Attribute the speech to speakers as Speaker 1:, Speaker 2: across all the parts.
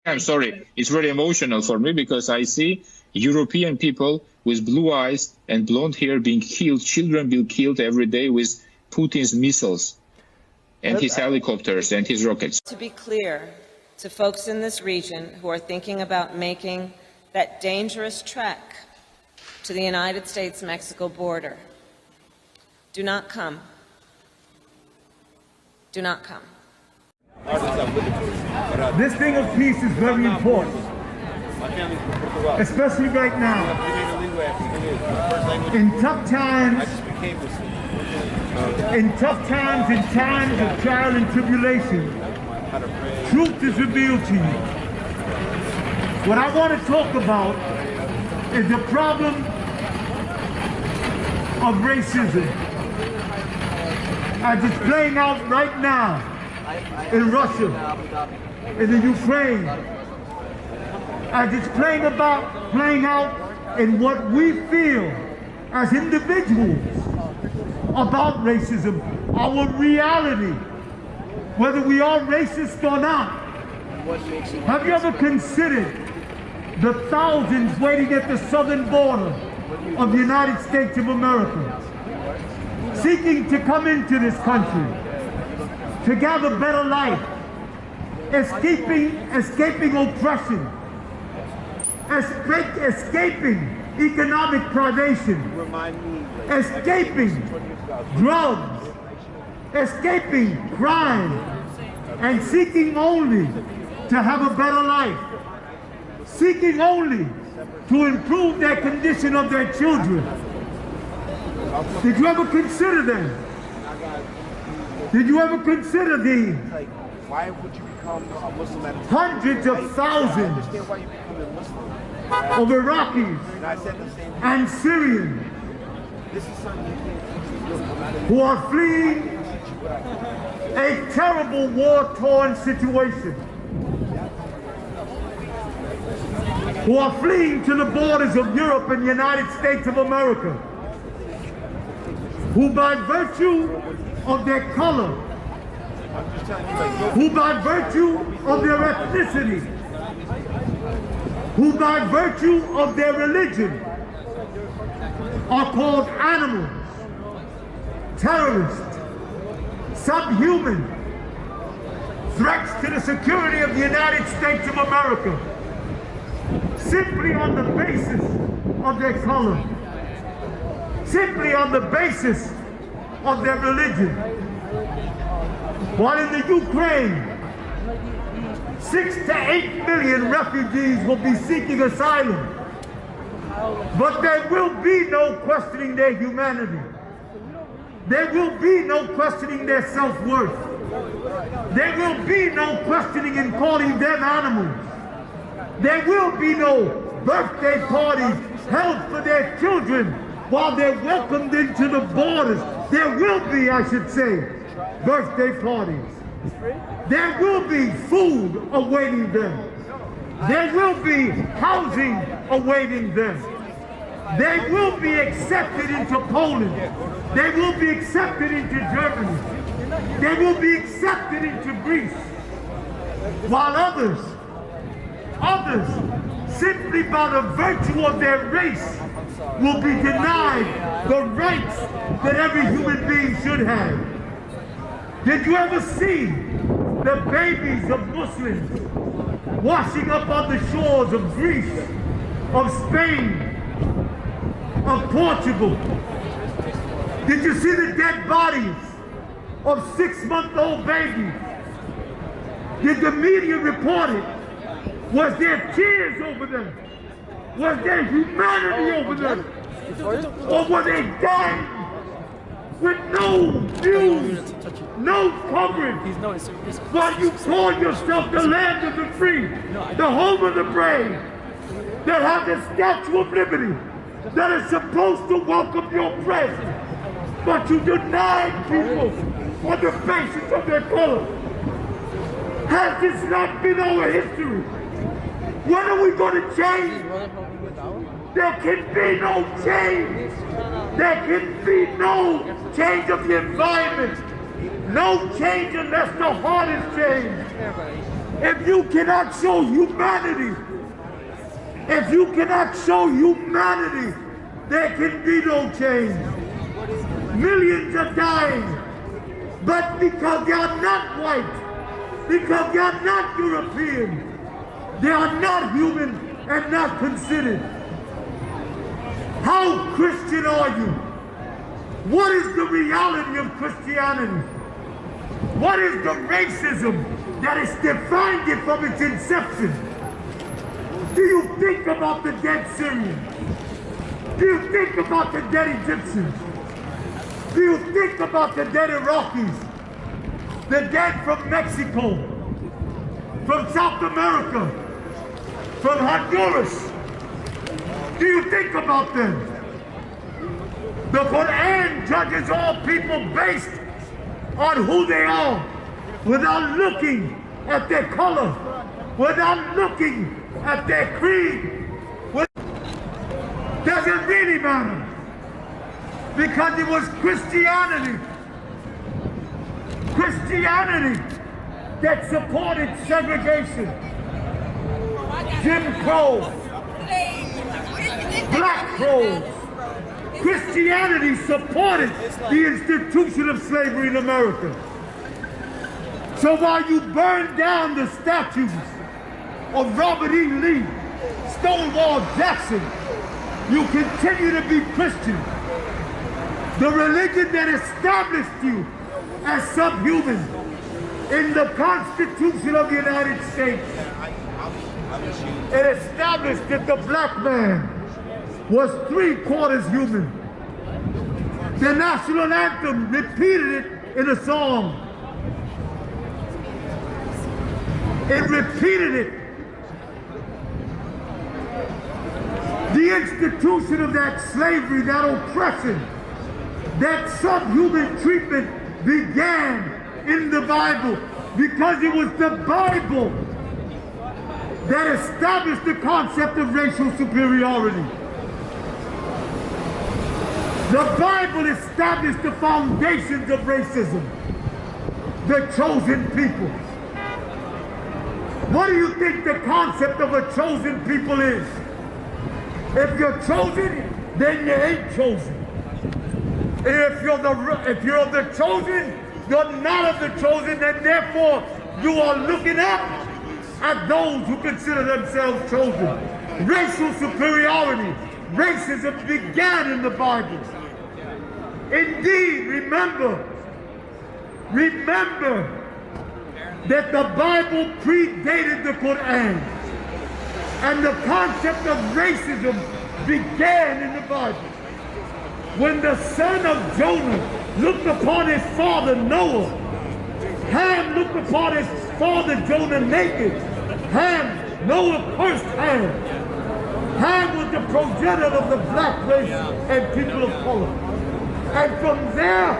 Speaker 1: I'm sorry, it's very emotional for me because I see European people with blue eyes and blonde hair being killed, children being killed every day with Putin's missiles and his helicopters and his rockets.
Speaker 2: To be clear to folks in this region who are thinking about making that dangerous trek to the United States-Mexico border, do not come. Do not come.
Speaker 3: This thing of peace is very important, especially right now. In tough times, in times of trial and tribulation, truth is revealed to you. What I want to talk about is the problem of racism as it's playing out right now in Russia, in the Ukraine, as it's playing out in what we feel as individuals about racism, our reality, whether we are racist or not. Have you ever considered the thousands waiting at the southern border of the United States of America, seeking to come into this country, to gather better life, escaping oppression, escaping economic privation, escaping drugs, escaping crime, and seeking only to have a better life, seeking only to improve their condition of their children. Did you ever consider them? Did you ever consider the
Speaker 4: why would you become a Muslim at
Speaker 3: hundreds of thousands of Iraqis and Syrians who are fleeing a terrible war-torn situation, who are fleeing to the borders of Europe and the United States of America, who by virtue of their color, who by virtue of their ethnicity, who by virtue of their religion are called animals, terrorists, subhuman, threats to the security of the United States of America, simply on the basis of their color, simply on the basis of their religion. While in the Ukraine, 6 to 8 million refugees will be seeking asylum, but there will be no questioning their humanity. There will be no questioning their self-worth. There will be no questioning in calling them animals. There will be no birthday parties held for their children while they're welcomed into the borders. There will be, I should say, birthday parties. There will be food awaiting them. There will be housing awaiting them. They will be accepted into Poland. They will be accepted into Germany. They will be accepted into Greece. While others, simply by the virtue of their race, will be denied the rights that every human being should have. Did you ever see the babies of Muslims washing up on the shores of Greece, of Spain, of Portugal? Did you see the dead bodies of 6-month-old babies? Did the media report it? Was there tears over them? Was there humanity over them? Or were they dying with no news, no coverage? While you call yourself the land of the free, the home of the brave, that have the Statue of Liberty, that is supposed to welcome your presence, but you deny people on the basis of their color. Has this not been our history? When are we going to change? There can be no change. There can be no change of the environment. No change unless the heart is changed. If you cannot show humanity, if you cannot show humanity, there can be no change. Millions are dying, but because they are not white, because they are not European, they are not human and not considered. How Christian are you? What is the reality of Christianity? What is the racism that has defined it from its inception? Do you think about the dead Syrians? Do you think about the dead Egyptians? Do you think about the dead Iraqis? The dead from Mexico, from South America, from Honduras? Do you think about them? The Quran judges all people based on who they are, without looking at their color, without looking at their creed. Doesn't really matter, because it was Christianity that supported segregation, Jim Crow, Black Crows. Christianity supported the institution of slavery in America. So while you burn down the statues of Robert E. Lee, Stonewall Jackson, you continue to be Christian. The religion that established you as subhuman in the Constitution of the United States, it established that the black man was 3/4 human. The national anthem repeated it in a song. It repeated it. The institution of that slavery, that oppression, that subhuman treatment began in the Bible, because it was the Bible that established the concept of racial superiority. The Bible established the foundations of racism, the chosen people. What do you think the concept of a chosen people is? If you're chosen, then you ain't chosen. If you're of the chosen, you're not of the chosen, and therefore you are looking up at those who consider themselves chosen. Racial superiority, racism began in the Bible. Indeed, remember that the Bible predated the Quran, and the concept of racism began in the Bible. When the son of Jonah looked upon his father Noah, Ham looked upon his father Jonah naked. Noah cursed Ham. Ham was the progenitor of the black race and people of color. And from there,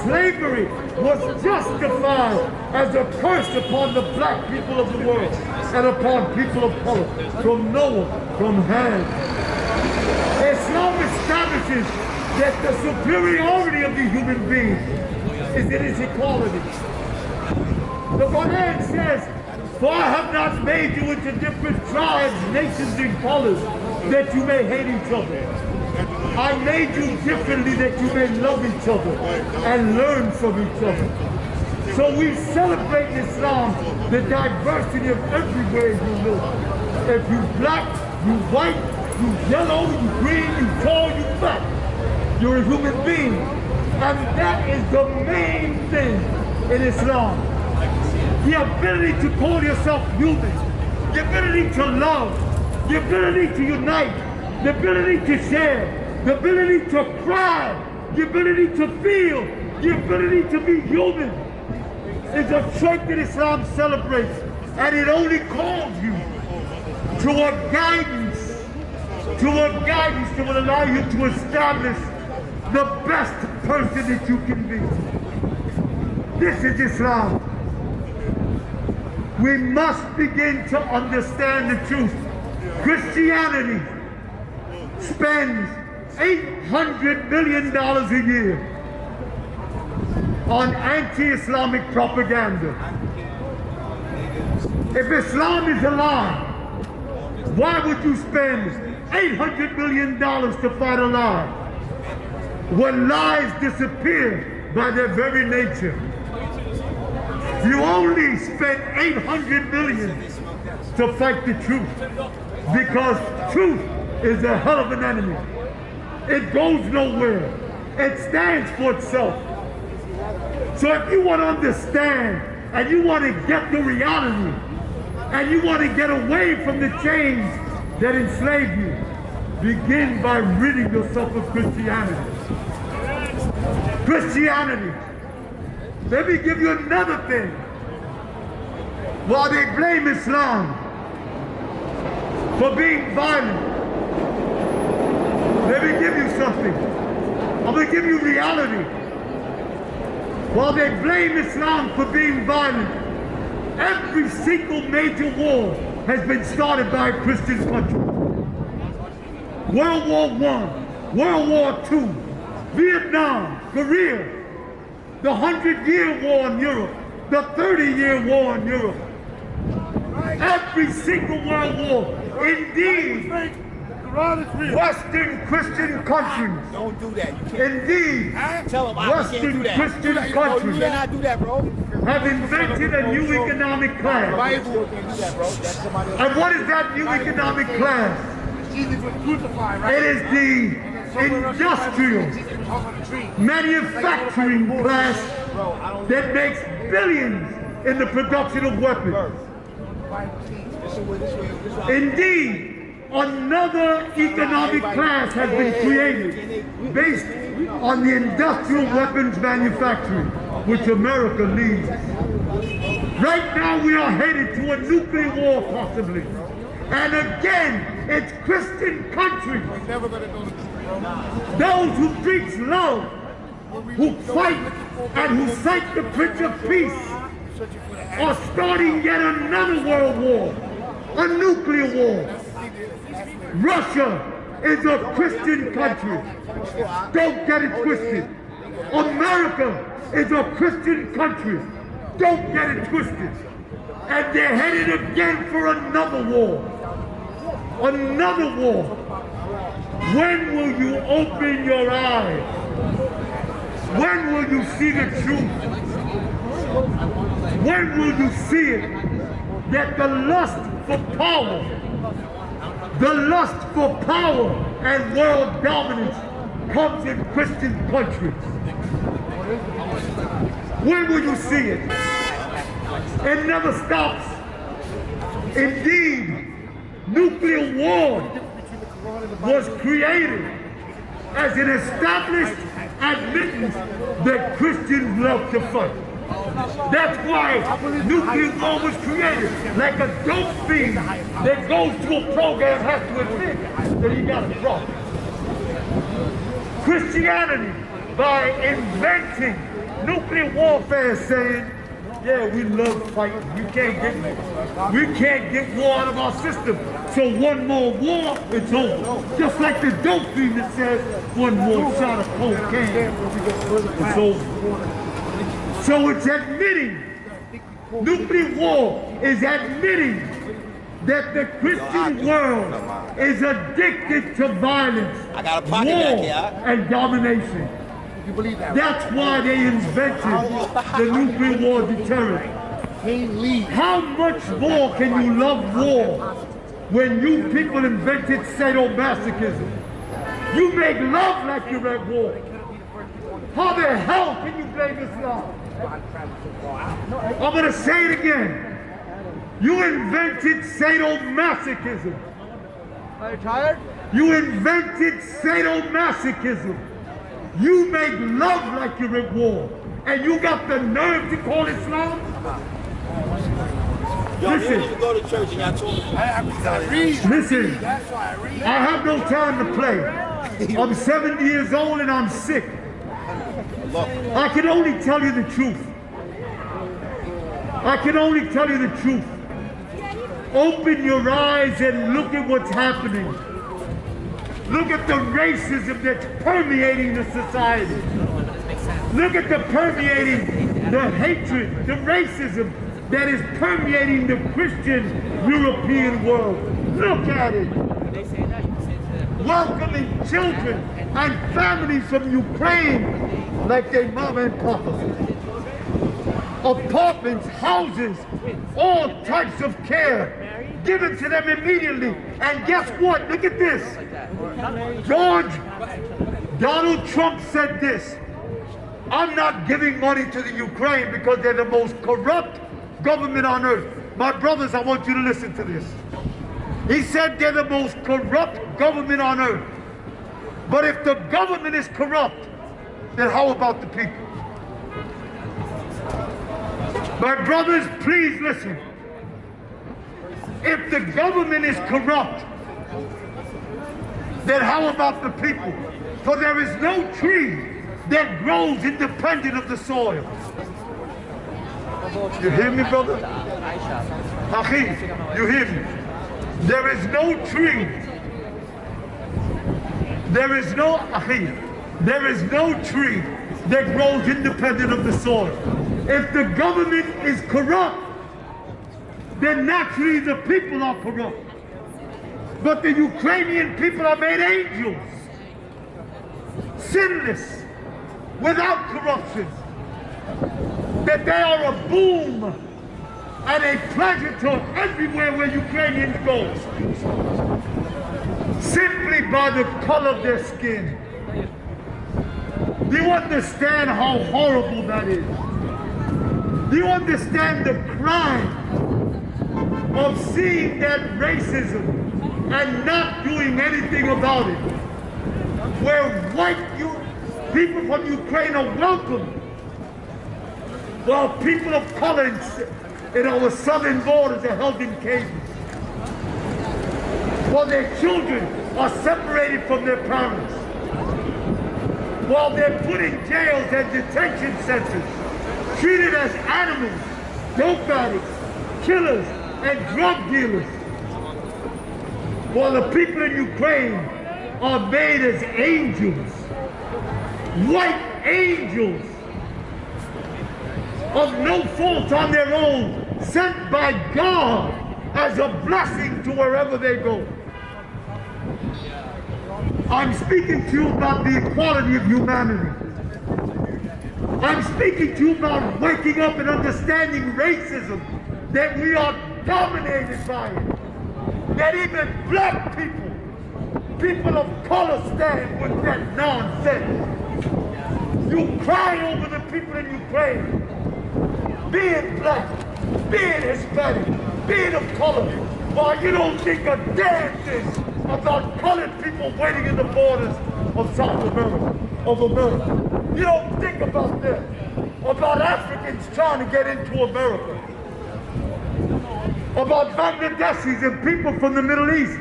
Speaker 3: slavery was justified as a curse upon the black people of the world and upon people of color, from Noah, from Ham. Islam establishes that the superiority of the human being is in its equality. The Quran says, "For I have not made you into different tribes, nations, and colors, that you may hate each other. I made you differently that you may love each other and learn from each other." So we celebrate in Islam the diversity of everywhere you live. If you black, you white, you yellow, you green, you tall, you fat, you're a human being. And that is the main thing in Islam. The ability to call yourself human, the ability to love, the ability to unite, the ability to share, the ability to cry, the ability to feel, the ability to be human is a trait that Islam celebrates, and it only calls you to a guidance that will allow you to establish the best person that you can be. This is Islam. We must begin to understand the truth. Christianity spends $800 million a year on anti-Islamic propaganda. If Islam is a lie, why would you spend $800 million to fight a lie when lies disappear by their very nature? You only spend $800 million to fight the truth, because truth is a hell of an enemy. It goes nowhere. It stands for itself. So if you want to understand and you want to get the reality and you want to get away from the chains that enslave you, begin by ridding yourself of Christianity. Christianity. Let me give you another thing. While they blame Islam for being violent, let me give you something. I'm going to give you reality. While they blame Islam for being violent, every single major war has been started by a Christian country. World War I, World War II, Vietnam, Korea, the 100-year war in Europe, the 30-year war in Europe. Every single world war, indeed, Western Christian countries.
Speaker 4: Don't do that. You can't.
Speaker 3: Indeed,
Speaker 4: Tell them
Speaker 3: Western Christian countries
Speaker 4: You cannot do that, bro.
Speaker 3: have invented a new economic class.
Speaker 4: Bible can't do that, bro. That's somebody else.
Speaker 3: And what is that new economic class?
Speaker 4: Easy for crucify, right?
Speaker 3: It is the industrial manufacturing class that makes billions in the production of weapons. Indeed, another economic class has been created based on the industrial weapons manufacturing, which America leads. Right now we are headed to a nuclear war possibly. And again, it's Christian countries, those who preach love, who fight and who cite the Prince of Peace, are starting yet another world war, a nuclear war. Russia is a Christian country. Don't get it twisted. America is a Christian country. Don't get it twisted. And they're headed again for another war. Another war. When will you open your eyes? When will you see the truth? When will you see it? That the lust for power, and world dominance comes in Christian countries. When will you see it? It never stops. Indeed, nuclear war was created as an established admittance that Christians love to fight. That's why nuclear war was created, like a dope fiend that goes to a program has to admit that he got a problem. Christianity, by inventing nuclear warfare, saying, yeah, we love fighting. We can't get war out of our system. So one more war, it's over. Just like the dope fiend that says, one more shot of cocaine, it's over. So it's admitting, nuclear war is admitting that the Christian world is addicted to violence, war, and domination. That's why they invented the nuclear war deterrent. How much more can you love war when you people invented sadomasochism? You make love like you're at war. How the hell can you blame Islam? I'm going to say it again. You invented sadomasochism.
Speaker 4: Are you tired?
Speaker 3: You invented sadomasochism. You make love like you're at war. And you got the nerve to call Islam? Listen.
Speaker 5: You go to church and y'all told me.
Speaker 3: Listen. I have no time to play. I'm 70 years old and I'm sick. I can only tell you the truth. I can only tell you the truth. Open your eyes and look at what's happening. Look at the racism that's permeating the society. Look at the permeating, the hatred, the racism that is permeating the Christian European world. Look at it. Welcoming children and families from Ukraine like their mama and papa. Apartments, houses, all types of care given to them immediately. And guess what? Look at this. Donald Trump said this: I'm not giving money to the Ukraine because they're the most corrupt government on earth. My brothers, I want you to listen to this. He said they're the most corrupt government on earth. But if the government is corrupt, then how about the people? My brothers, please listen. If the government is corrupt, then how about the people? For there is no tree that grows independent of the soil. You hear me, brother? Akhi, you hear me? There is no tree. There is no, akhi, there is no tree that grows independent of the soil. If the government is corrupt, then naturally the people are corrupt. But the Ukrainian people are made angels, sinless, without corruption. That they are a boom and a pleasure to everywhere where Ukrainians go, simply by the color of their skin. Do you understand how horrible that is? Do you understand the crime of seeing that racism and not doing anything about it? Where people from Ukraine are welcome, while people of color in our southern borders are held in cages, while their children are separated from their parents, while they're put in jails and detention centers, treated as animals, dope addicts, killers, and drug dealers, while the people in Ukraine are made as angels, white angels, of no fault on their own, sent by God as a blessing to wherever they go. I'm speaking to you about the equality of humanity. I'm speaking to you about waking up and understanding racism, that we are dominated by it, that even black people of color stand with that nonsense. You cry over the people in Ukraine, being black, being Hispanic, being of color, while you don't think a damn thing about colored people waiting in the borders of South America, of America. You don't think about that, about Africans trying to get into America, about Bangladeshis and people from the Middle East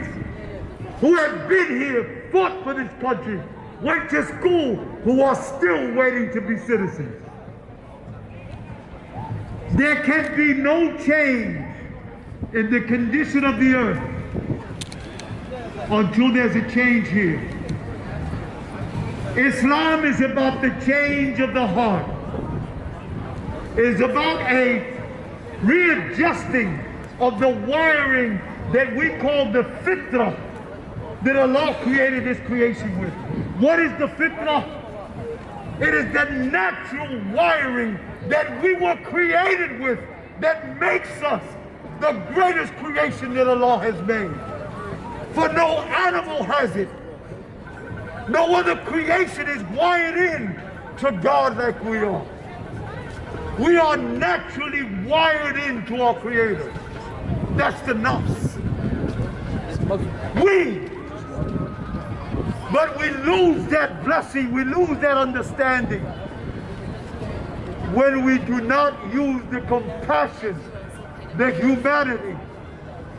Speaker 3: who have been here, fought for this country, went to school, who are still waiting to be citizens. There can be no change in the condition of the earth until there's a change here. Islam is about the change of the heart. It's about a readjusting of the wiring that we call the fitrah that Allah created this creation with. What is the fitrah? It is the natural wiring that we were created with that makes us the greatest creation that Allah has made. For no animal has it. No other creation is wired in to God like we are. We are naturally wired into our Creator. That's the nafs. But we lose that blessing, we lose that understanding when we do not use the compassion, the humanity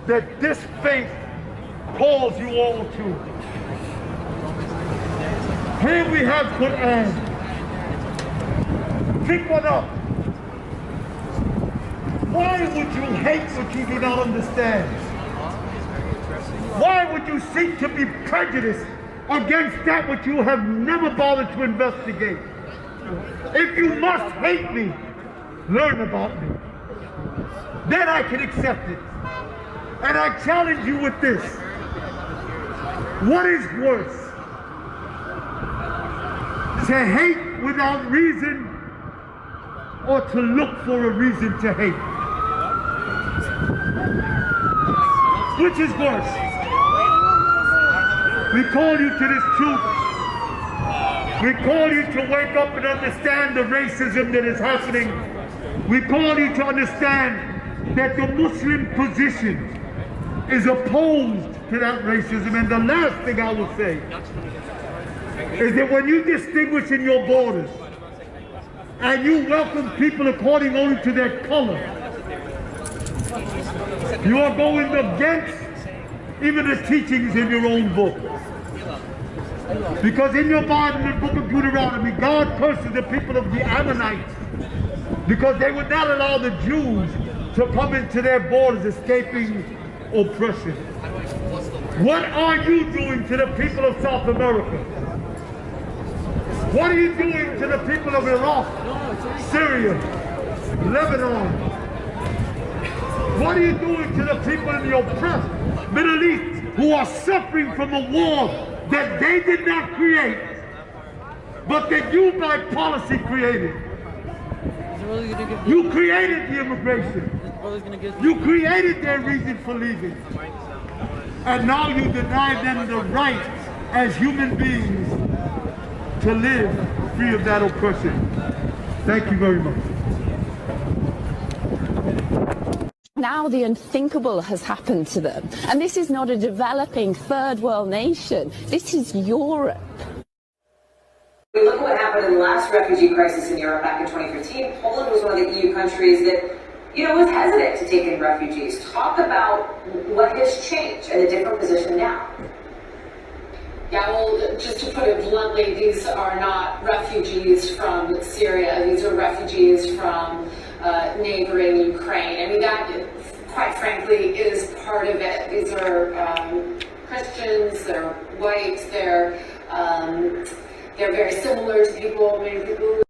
Speaker 3: that this faith calls you all to. Here we have Quran. Pick one up. Why would you hate what you do not understand? Why would you seek to be prejudiced against that which you have never bothered to investigate? If you must hate me, learn about me. then I can accept it. And I challenge you with this. What is worse? To hate without reason, or to look for a reason to hate? Which is worse? We call you to this truth. We call you to wake up and understand the racism that is happening. We call you to understand that the Muslim position is opposed to that racism. And the last thing I will say is that when you distinguish in your borders and you welcome people according only to their color, you are going against even the teachings in your own book. Because in your Bible, in the book of Deuteronomy, God curses the people of the Ammonites because they would not allow the Jews to come into their borders escaping oppression. What are you doing to the people of South America? What are you doing to the people of Iraq, Syria, Lebanon? What are you doing to the people in the oppressed Middle East who are suffering from a war that they did not create, but that you by policy created? You created the immigration. You created their reason for leaving. And now you deny them the right as human beings to live free of that oppression. Thank you very much.
Speaker 6: Now the unthinkable has happened to them. And this is not a developing third world nation. This is Europe.
Speaker 7: We look at what happened in the last refugee crisis in Europe back in 2015. Poland was one of the EU countries that, was hesitant to take in refugees. Talk about what has changed and the different position now.
Speaker 8: Yeah, well, just to put it bluntly, these are not refugees from Syria. These are refugees from neighboring Ukraine. I mean, that, quite frankly, is part of it. These are Christians, they're white, they're very similar to many people